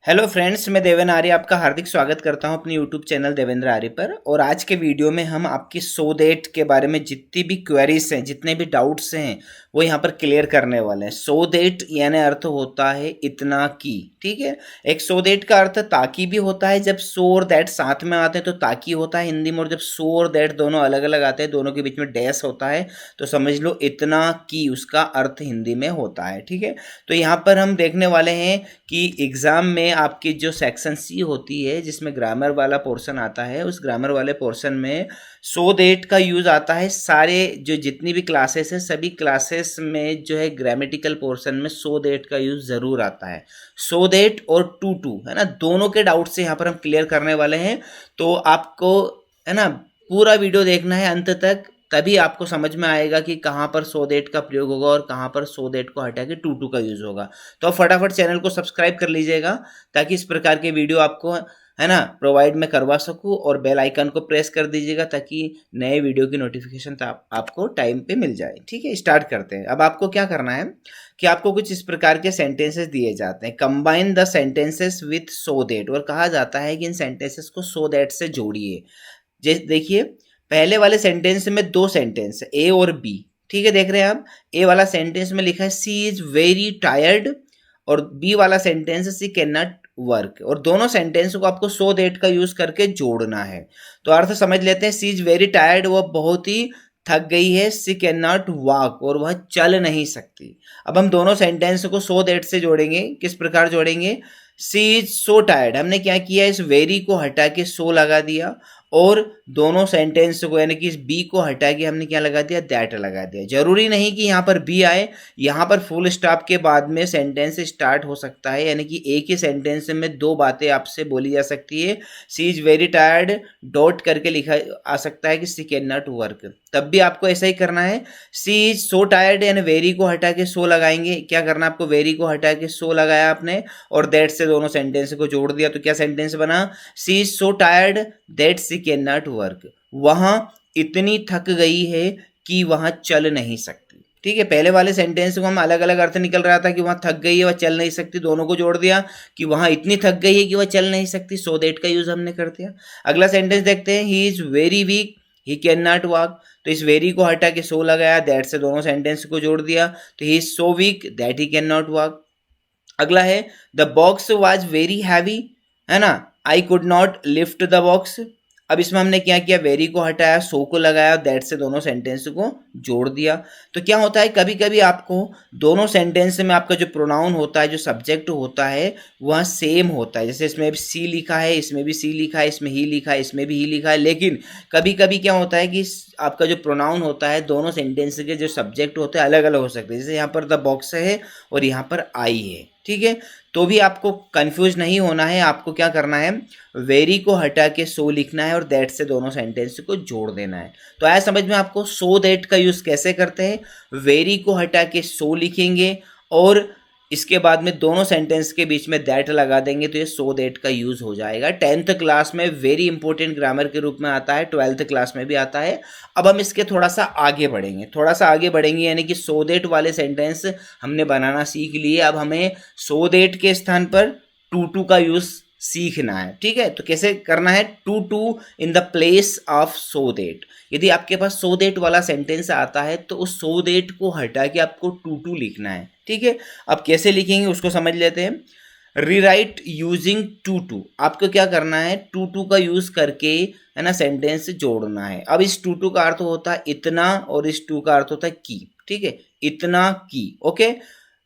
Hello friends, मैं देवेंद्र आर्य आपका हार्दिक स्वागत करता हूं अपने यूट्यूब चैनल देवेंद्र आर्य पर। और आज के वीडियो में हम आपकी सो देट के बारे में जितनी भी क्वेरीज हैं, जितने भी डाउट्स हैं, वो यहाँ पर क्लियर करने वाले हैं। सो देट यानी अर्थ होता है इतना की, ठीक है। एक सो देट का अर्थ ताकि भी होता है, जब सो और दैट साथ में आते हैं तो ताकि होता है हिंदी में, और जब सो और दैट दोनों अलग अलग आते हैं, दोनों के बीच में डैश होता है, तो समझ लो इतना की उसका अर्थ हिंदी में होता है, ठीक है। तो यहाँ पर हम देखने वाले हैं कि एग्ज़ाम में आपकी जो सेक्शन सी होती है, जिसमें ग्रामर वाला पोर्शन आता है, उस ग्रामर वाले पोर्शन में सो देट का यूज़ आता है। सारे जो जितनी भी क्लासेस है, सभी क्लासेस में जो है ग्रामेटिकल पोर्शन में सो देट का यूज़ ज़रूर आता है। सो देट और टू है ना, दोनों के डाउट से यहाँ पर हम क्लियर करने वाले हैं। तो आपको है ना पूरा वीडियो देखना है अंत तक, तभी आपको समझ में आएगा कि कहाँ पर सो देट का प्रयोग होगा और कहाँ पर सो देट को हटा के टू का यूज़ होगा। तो आप फटाफट चैनल को सब्सक्राइब कर लीजिएगा, ताकि इस प्रकार के वीडियो आपको है ना प्रोवाइड मैं करवा सकूँ। और बेल आइकन को प्रेस कर दीजिएगा ताकि नए वीडियो की नोटिफिकेशन आपको टाइम पे मिल जाए, ठीक है। स्टार्ट करते हैं। अब आपको क्या करना है कि आपको कुछ इस प्रकार के सेंटेंसेस दिए जाते हैं। Combine the sentences with so that, और कहा जाता है कि इन सेंटेंसेस को सो देट से जोड़िए। जैसे देखिए, पहले वाले सेंटेंस में दो सेंटेंस है, ए और बी, ठीक है। देख रहे हैं आप, ए वाला सेंटेंस में लिखा है सी इज वेरी टायर्ड, और बी वाला sentence she can not work, और दोनों सेंटेंस को आपको सो देट का यूज करके जोड़ना है। तो अर्थ समझ लेते हैं। सी इज वेरी टायर्ड, वह बहुत ही थक गई है। सी कैन नॉट वॉक, और वह चल नहीं सकती। अब हम दोनों सेंटेंस को सो देट से जोड़ेंगे। किस प्रकार जोड़ेंगे? सी इज सो टायर्ड, हमने क्या किया, इस वेरी को हटा के सो लगा दिया, और दोनों सेंटेंस को यानी कि इस बी को हटा के हमने क्या लगा दिया, दैट लगा दिया। जरूरी नहीं कि यहाँ पर बी आए, यहाँ पर फुल स्टॉप के बाद में सेंटेंस स्टार्ट हो सकता है, यानी कि एक ही सेंटेंस में दो बातें आपसे बोली जा सकती है। She is very tired dot करके लिखा आ सकता है कि सी कैन नॉट वर्क, तब भी आपको ऐसा ही करना है। सी इज सो टायर्ड यानी वेरी को हटा के सो लगाएंगे। क्या करना, आपको वेरी को हटा के सो लगाया आपने, और दैट से दोनों सेंटेंस को जोड़ दिया, तो क्या सेंटेंस बना, she is so tired that she can not work, वहां इतनी थक गई है कि वहां चल नहीं सकती, ठीक है। पहले वाले सेंटेंस को हम अलग अलग अर्थ निकल रहा था कि वहां थक गई है, वह चल नहीं सकती, दोनों को जोड़ दिया कि वहां इतनी थक गई है कि वह चल नहीं सकती, सो दैट का यूज हमने कर दिया। अगला सेंटेंस देखते हैं, he is very weak he can not walk, तो इस वेरी को हटा के सो लगाया, दैट से दोनों सेंटेंस को जोड़ दिया, तो he is so weak that he can not walk. अगला है, the box was very heavy, है ना, I could not lift the box. अब इसमें हमने क्या किया, वेरी को हटाया, सो को लगाया, दैट से दोनों सेंटेंस को जोड़ दिया। तो क्या होता है, कभी कभी आपको दोनों सेंटेंस में आपका जो प्रोनाउन होता है, जो सब्जेक्ट होता है, वह सेम होता है। जैसे इसमें सी लिखा है, इसमें भी सी लिखा है, इसमें ही लिखा है, इसमें भी ही लिखा है, लेकिन कभी कभी क्या होता है कि आपका जो प्रोनाउन होता है, दोनों सेंटेंस के जो सब्जेक्ट होते हैं अलग अलग हो सकते हैं। जैसे यहाँ पर द बॉक्स है और यहाँ पर आई है, ठीक है। तो भी आपको कंफ्यूज नहीं होना है। आपको क्या करना है, वेरी को हटा के सो लिखना है और दैट से दोनों सेंटेंस को जोड़ देना है। तो आया समझ में आपको सो दैट का यूज कैसे करते हैं। वेरी को हटा के सो लिखेंगे, और इसके बाद में दोनों सेंटेंस के बीच में दैट लगा देंगे, तो ये सो दैट का यूज हो जाएगा। 10th क्लास में वेरी इंपॉर्टेंट ग्रामर के रूप में आता है, 12th क्लास में भी आता है। अब हम इसके थोड़ा सा आगे बढ़ेंगे, यानी कि सो दैट वाले सेंटेंस हमने बनाना सीख लिए। अब हमें सो दैट के स्थान पर टू का यूज सीखना है, ठीक है। तो कैसे करना है, too in the place of so that. यदि आपके पास सो दैट वाला सेंटेंस आता है, तो उस सो दैट को हटा के आपको टू लिखना है, ठीक है। अब कैसे लिखेंगे उसको समझ लेते हैं। रीराइट यूजिंग टू, आपको क्या करना है, टू का यूज करके है ना सेंटेंस जोड़ना है। अब इस टू का अर्थ होता है इतना, और इस टू का अर्थ होता है की, ठीक है, इतना की। ओके,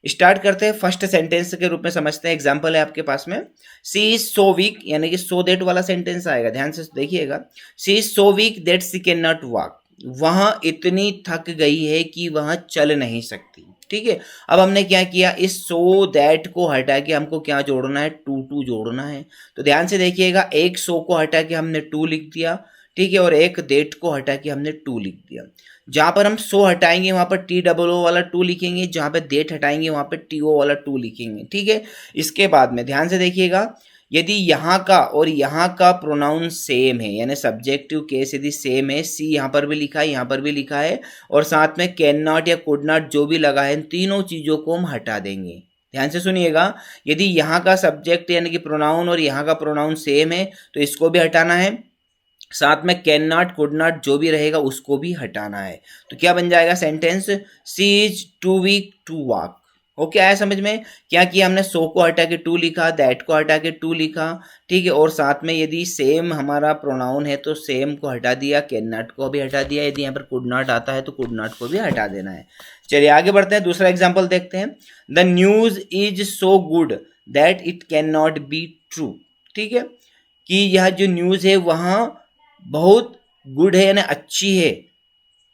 स्टार्ट करते हैं। फर्स्ट सेंटेंस के रूप में समझते हैं। एग्जांपल है आपके पास में, सी इज सो वीक, यानी कि सो दैट वाला सेंटेंस आएगा, ध्यान से देखिएगा। She is so weak that she can not walk, वहां इतनी थक गई है कि वहां चल नहीं सकती, ठीक है। अब हमने क्या किया, इस सो दैट को हटा के हमको क्या जोड़ना है, टू जोड़ना है। तो ध्यान से देखिएगा, एक सो को हटा के हमने टू लिख दिया, ठीक है, और एक डेट को हटा के हमने टू लिख दिया। जहां पर हम सो हटाएंगे वहां पर टी डबल ओ वाला टू लिखेंगे, जहां पर डेट हटाएंगे वहां पर टी ओ वाला टू लिखेंगे, ठीक है। इसके बाद में ध्यान से देखिएगा, यदि यहाँ का और यहाँ का प्रोनाउन सेम है, यानी सब्जेक्टिव केस यदि सेम है, सी यहाँ पर भी लिखा है, यहाँ पर भी लिखा है, और साथ में कैन नॉट या कुड नॉट जो भी लगा है, इन तीनों चीज़ों को हम हटा देंगे, ध्यान से सुनिएगा, यदि यहाँ का सब्जेक्ट यानी कि प्रोनाउन और यहाँ का प्रोनाउन सेम है तो इसको भी हटाना है, साथ में कैन नॉट कुड नॉट जो भी रहेगा उसको भी हटाना है। तो क्या बन जाएगा sentence, she is too weak to walk. Okay, आया समझ में? क्या किया हमने, सो को हटा के टू लिखा, दैट को हटा के टू लिखा, ठीक है, और साथ में यदि सेम हमारा प्रोनाउन है तो सेम को हटा दिया, कैन नॉट को भी हटा दिया, यदि यहाँ पर कुड नॉट आता है तो कुड नॉट को भी हटा देना है। चलिए आगे बढ़ते हैं, दूसरा एग्जाम्पल देखते हैं। The news is so good that it can not be true. ठीक है, कि यह जो न्यूज़ है वहाँ बहुत गुड है यानी अच्छी है,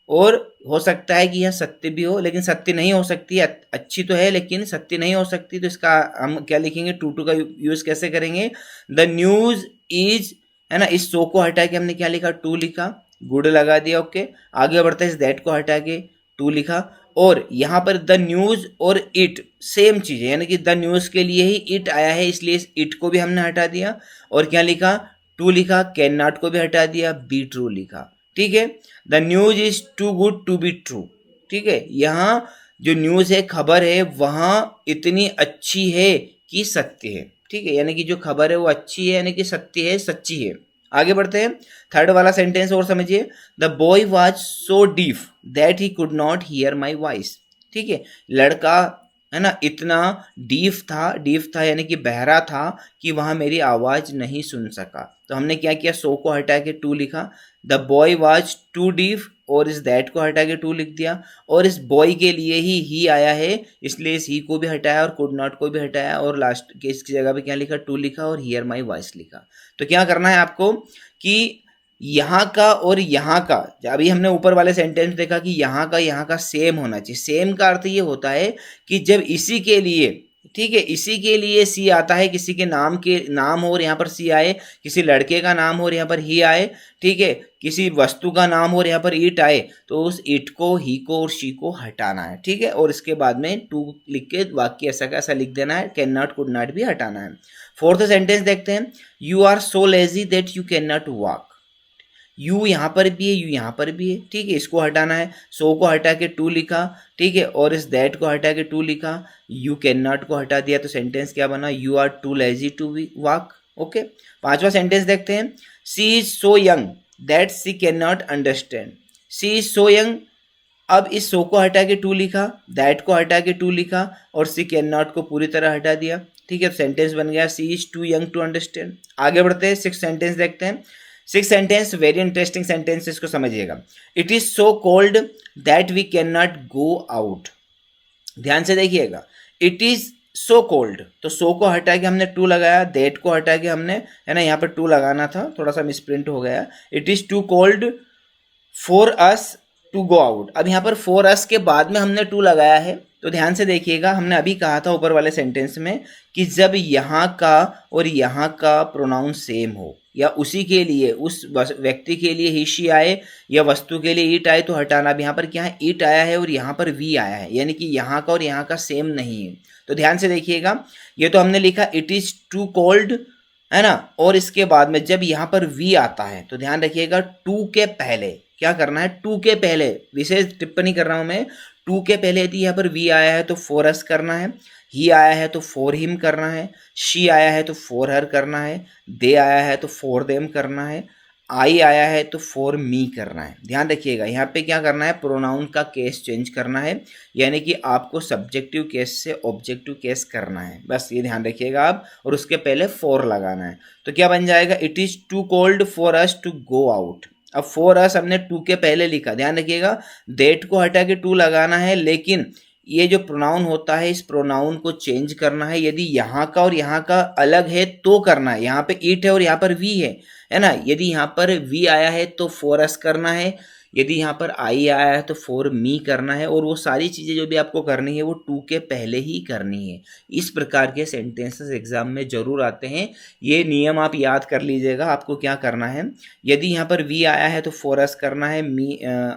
और हो सकता है कि यह सत्य भी हो, लेकिन सत्य नहीं हो सकती, अच्छी तो है लेकिन सत्य नहीं हो सकती। तो इसका हम क्या लिखेंगे, टू का यूज़ कैसे करेंगे, द न्यूज़ इज, है ना, इस सो को हटा के हमने क्या लिखा, टू लिखा, गुड लगा दिया। ओके, आगे बढ़ते हैं, इस दैट को हटा के टू लिखा, और यहाँ पर द न्यूज़ और इट सेम चीज़ है, यानी कि द न्यूज़ के लिए ही इट आया है, इसलिए इस इट को भी हमने हटा दिया, और क्या लिखा, टू लिखा, कैन नॉट को भी हटा दिया, बी ट्रू लिखा। ठीक है, the news is too good to be true. ठीक है, यहाँ जो न्यूज़ है, खबर है, वहाँ इतनी अच्छी है कि सत्य है। ठीक है, यानी कि जो खबर है वो अच्छी है, यानी कि सत्य है, सच्ची है। आगे बढ़ते हैं, थर्ड वाला सेंटेंस और समझिए। The boy was so deaf that he could not here my voice. ठीक है, लड़का, है ना, इतना डीफ था यानी कि बहरा था कि वहाँ मेरी आवाज़ नहीं सुन सका। तो हमने क्या किया, सो को हटा के टू लिखा, the boy was too deaf, और इस दैट को हटा के टू लिख दिया, और इस बॉय के लिए ही आया है, इसलिए इस ही को भी हटाया और कुड नॉट को भी हटाया, और लास्ट के इसकी जगह पे क्या लिखा, टू लिखा और हियर माई वॉइस लिखा। तो क्या करना है आपको कि यहाँ का और यहाँ का, अभी हमने ऊपर वाले सेंटेंस देखा कि यहाँ का सेम होना चाहिए। सेम का अर्थ ये होता है कि जब इसी के लिए, ठीक है, इसी के लिए सी आता है, किसी के नाम हो और यहाँ पर सी आए, किसी लड़के का नाम हो और यहाँ पर ही आए, ठीक है, किसी वस्तु का नाम हो और यहाँ पर इट आए, तो उस इट को, ही को और शी को हटाना है। ठीक है, और इसके बाद में टू लिख के वाक्य ऐसा का ऐसा लिख देना है, कैन नॉट कुड नॉट भी हटाना है। फोर्थ सेंटेंस देखते हैं, you are so lazy that you can not walk. You यहाँ पर भी है, यू यहाँ पर भी है, ठीक है, इसको हटाना है, सो को हटा के टू लिखा, ठीक है, और इस दैट को हटा के टू लिखा, यू कैन नॉट को हटा दिया, तो सेंटेंस क्या बना, you are too lazy to walk. Okay, पांचवा सेंटेंस देखते हैं, she is so young that she can not understand. She is so young, अब इस सो को हटा के टू लिखा, दैट को हटा के टू लिखा, और सी कैन नॉट को पूरी तरह हटा दिया। ठीक है, सेंटेंस बन गया, she is too young to understand. आगे बढ़ते हैं, सिक्स सेंटेंस देखते हैं। Six sentence very interesting sentence, इसको समझिएगा। It is so cold that we can not go out. ध्यान से देखिएगा, इट इज सो कोल्ड, तो सो को हटा के हमने टू लगाया, दैट को हटा के हमने, है ना, यहाँ पर टू लगाना था, थोड़ा सा मिसप्रिंट हो गया। It is too cold for us to go out. अब यहाँ पर फॉर अस के बाद में हमने टू लगाया है, तो ध्यान से देखिएगा, हमने अभी कहा था ऊपर वाले सेंटेंस में कि जब यहाँ का और यहाँ का प्रोनाउन सेम हो, या उसी के लिए, उस व्यक्ति के लिए ही शी आए, या वस्तु के लिए इट आए, तो हटाना। अब यहाँ पर क्या है, इट आया है और यहाँ पर वी आया है, यानी कि यहाँ का और यहाँ का सेम नहीं है। तो ध्यान से देखिएगा, ये तो हमने लिखा इट इज टू कोल्ड, है ना, और इसके बाद में जब यहाँ पर वी आता है तो ध्यान रखिएगा, टू के पहले क्या करना है, टू के पहले, विशेष टिप्पणी कर रहा हूं मैं, टू के पहले यदि यहाँ पर वी आया है तो फॉर अस करना है, ही आया है तो फॉर हिम करना है, शी आया है तो फॉर हर करना है, दे आया है तो फॉर देम करना है, आई आया है तो फॉर मी करना है। ध्यान रखिएगा, यहाँ पे क्या करना है, प्रोनाउन का केस चेंज करना है, यानी कि आपको सब्जेक्टिव केस से ऑब्जेक्टिव केस करना है, बस ये ध्यान रखिएगा आप, और उसके पहले फॉर लगाना है। तो क्या बन जाएगा, it is too cold for us to go out. अब फॉर अस हमने टू के पहले लिखा, ध्यान रखिएगा, दैट को हटा के टू लगाना है, लेकिन ये जो प्रोनाउन होता है, इस प्रोनाउन को चेंज करना है। यदि यहाँ का और यहाँ का अलग है तो करना है, यहाँ पे इट है और यहाँ पर वी है ना। यदि यहाँ पर वी आया है तो फॉर अस करना है, यदि यहाँ पर आई आया है तो फॉर मी करना है, और वो सारी चीज़ें जो भी आपको करनी है वो टू के पहले ही करनी है। इस प्रकार के सेंटेंसेस एग्जाम में जरूर आते हैं, ये नियम आप याद कर लीजिएगा। आपको क्या करना है, यदि यहाँ पर वी आया है तो फॉर अस करना है,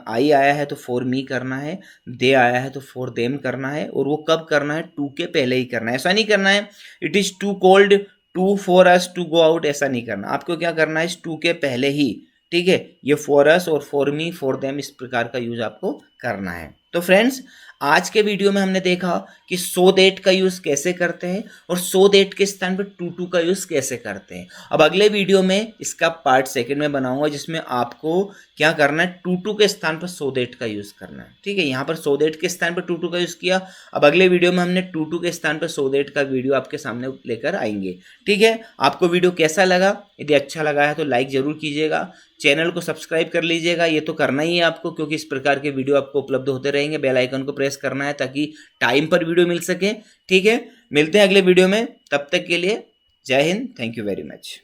आई आया है तो फॉर मी करना है, दे आया है तो फॉर देम करना है, और वो कब करना है, टू के पहले ही करना है। ऐसा नहीं करना है it is too cold too for us to go out, ऐसा नहीं करना। आपको क्या करना है, इस टू के पहले ही, ठीक है, ये फॉर अस और फॉर मी, फॉर देम, इस प्रकार का यूज आपको करना है। तो फ्रेंड्स, आज के वीडियो में हमने देखा कि सो दैट का यूज़ कैसे करते हैं और सो दैट के स्थान पर टू टू का यूज़ कैसे करते हैं। अब अगले वीडियो में इसका पार्ट सेकंड में बनाऊंगा, जिसमें आपको क्या करना है, टू टू के स्थान पर सो दैट का यूज़ करना है। ठीक है, यहाँ पर सो दैट के स्थान पर टू टू का यूज़ किया। अब अगले वीडियो में हमने टू टू के स्थान पर सो दैट का वीडियो आपके सामने लेकर आएंगे। ठीक है, आपको वीडियो कैसा लगा? यदि अच्छा लगा है तो लाइक ज़रूर कीजिएगा, चैनल को सब्सक्राइब कर लीजिएगा। ये तो करना ही है आपको, क्योंकि इस प्रकार के वीडियो आपको उपलब्ध होते रहेंगे। बेल आइकन को प्रेस करना है ताकि टाइम पर वीडियो मिल सके। ठीक है, मिलते हैं अगले वीडियो में, तब तक के लिए जय Hind, thank you very much.